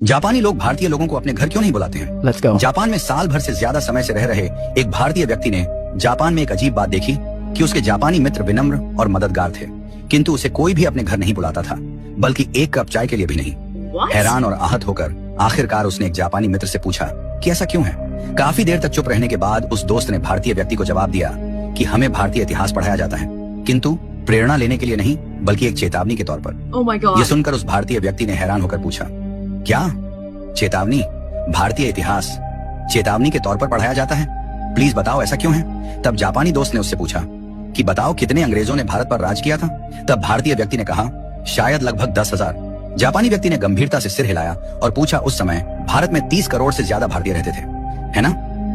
जापानी लोग भारतीय लोगों को अपने घर क्यों नहीं बुलाते हैं? Let's go. जापान में साल भर से ज्यादा समय से रह रहे एक भारतीय व्यक्ति ने जापान में एक अजीब बात देखी कि उसके जापानी मित्र विनम्र और मददगार थे, किंतु उसे कोई भी अपने घर नहीं बुलाता था, बल्कि एक कप चाय के लिए भी नहीं। हैरान और आहत होकर आखिरकार उसने एक जापानी मित्र से पूछा कि ऐसा क्यों है। काफी देर तक चुप रहने के बाद उस दोस्त ने भारतीय व्यक्ति को जवाब दिया कि हमें भारतीय इतिहास पढ़ाया जाता है, किंतु प्रेरणा लेने के लिए नहीं, बल्कि एक चेतावनी के तौर पर। Oh my God. ये सुनकर उस भारतीय व्यक्ति ने हैरान होकर पूछा, क्या चेतावनी? भारतीय इतिहास चेतावनी के तौर पर पढ़ाया जाता है? प्लीज बताओ ऐसा क्यों है? तब जापानी दोस्त ने उससे पूछा कि बताओ कितने अंग्रेजों ने भारत पर राज किया था? तब भारतीय व्यक्ति ने कहा शायद लगभग 10,000। जापानी व्यक्ति ने गंभीरता से सिर हिलाया और पूछा उस समय भारत में 30 करोड़ से ज्यादा भारतीय रहते थे, है ना?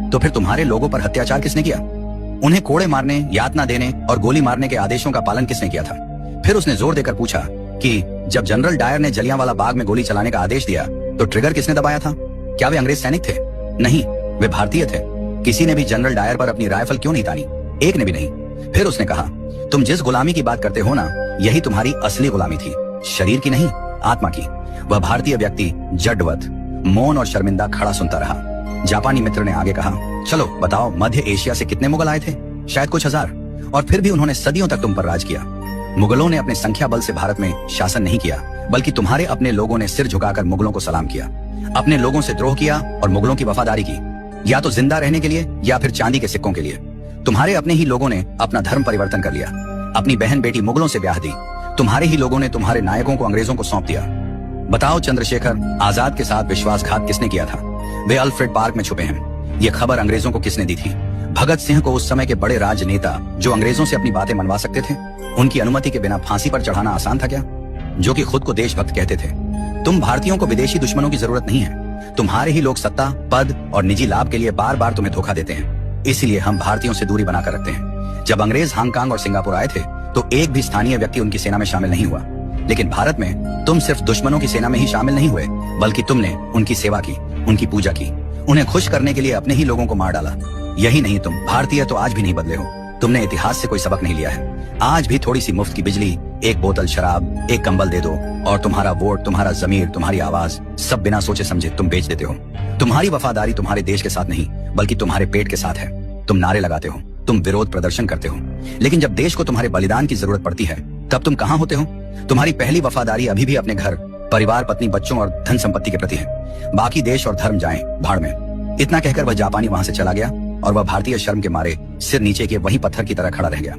तो फिर तुम्हारे लोगों पर अत्याचार किसने किया? उन्हें कोड़े मारने, यातना देने और गोली मारने के आदेशों का पालन किसने किया था? फिर उसने जोर देकर पूछा कि जब जनरल डायर ने जलियांवाला बाग में गोली चलाने का आदेश दिया तो ट्रिगर किसने दबाया था? क्या वे अंग्रेज सैनिक थे? नहीं, वे भारतीय थे। किसी ने भी जनरल डायर पर अपनी राइफल क्यों नहीं तानी? एक ने भी नहीं। फिर उसने कहा तुम जिस गुलामी की बात करते हो ना, यही तुम्हारी असली गुलामी थी, शरीर की नहीं, आत्मा की। वह भारतीय व्यक्ति जडवत, मौन और शर्मिंदा खड़ा सुनता रहा। जापानी मित्र ने आगे कहा चलो बताओ मध्य एशिया से कितने मुगल आए थे? शायद कुछ हजार, और फिर भी उन्होंने सदियों तक तुम पर राज किया। मुगलों ने अपने संख्या बल से भारत में शासन नहीं किया, बल्कि तुम्हारे अपने लोगों ने सिर झुकाकर मुगलों को सलाम किया, अपने लोगों से द्रोह किया और मुगलों की वफादारी की, या तो जिंदा रहने के लिए या फिर चांदी के सिक्कों के लिए। तुम्हारे अपने ही लोगों ने अपना धर्म परिवर्तन कर लिया, अपनी बहन बेटी मुगलों से ब्याह दी। तुम्हारे ही लोगों ने तुम्हारे नायकों को अंग्रेजों को सौंप दिया। बताओ चंद्रशेखर आजाद के साथ विश्वासघात किसने किया था? वे अल्फ्रेड पार्क में छुपे हैं। ये खबर अंग्रेजों को किसने दी थी? भगत सिंह को, उस समय के बड़े राजनेता जो अंग्रेजों से अपनी बातें मनवा सकते थे, उनकी अनुमति के बिना फांसी पर चढ़ाना आसान था क्या? जो कि खुद को देशभक्त कहते थे। तुम भारतीयों को विदेशी दुश्मनों की जरूरत नहीं है। तुम्हारे ही लोग सत्ता, पद और निजी लाभ के लिए बार बार तुम्हें धोखा देते हैं। इसलिए हम भारतीयों से दूरी बनाकर रखते हैं। जब अंग्रेज हांगकांग और सिंगापुर आए थे तो एक भी स्थानीय व्यक्ति उनकी सेना में शामिल नहीं हुआ, लेकिन भारत में तुम सिर्फ दुश्मनों की सेना में ही शामिल नहीं हुए, बल्कि तुमने उनकी सेवा की, उनकी पूजा की, उन्हें खुश करने के लिए अपने ही लोगों को मार डाला। यही नहीं, तुम भारतीय तो आज भी नहीं बदले हो। तुमने इतिहास से कोई सबक नहीं लिया है। आज भी थोड़ी सी मुफ्त की बिजली, एक बोतल शराब, एक कंबल दे दो और तुम्हारा वोट, तुम्हारा जमीर, तुम्हारी आवाज सब बिना सोचे समझे तुम बेच देते हो। तुम्हारी वफादारी तुम्हारे देश के साथ नहीं, बल्कि तुम्हारे पेट के साथ है। तुम नारे लगाते हो, तुम विरोध प्रदर्शन करते हो, लेकिन जब देश को तुम्हारे बलिदान की जरूरत पड़ती है तब तुम कहाँ होते हो? तुम्हारी पहली वफादारी अभी भी अपने घर, परिवार, पत्नी, बच्चों और धन संपत्ति के प्रति है। बाकी देश और धर्म जाएं भाड़ में। इतना कहकर वह जापानी वहां से चला गया और वह भारतीय शर्म के मारे सिर नीचे किए वहीं पत्थर की तरह खड़ा रह गया।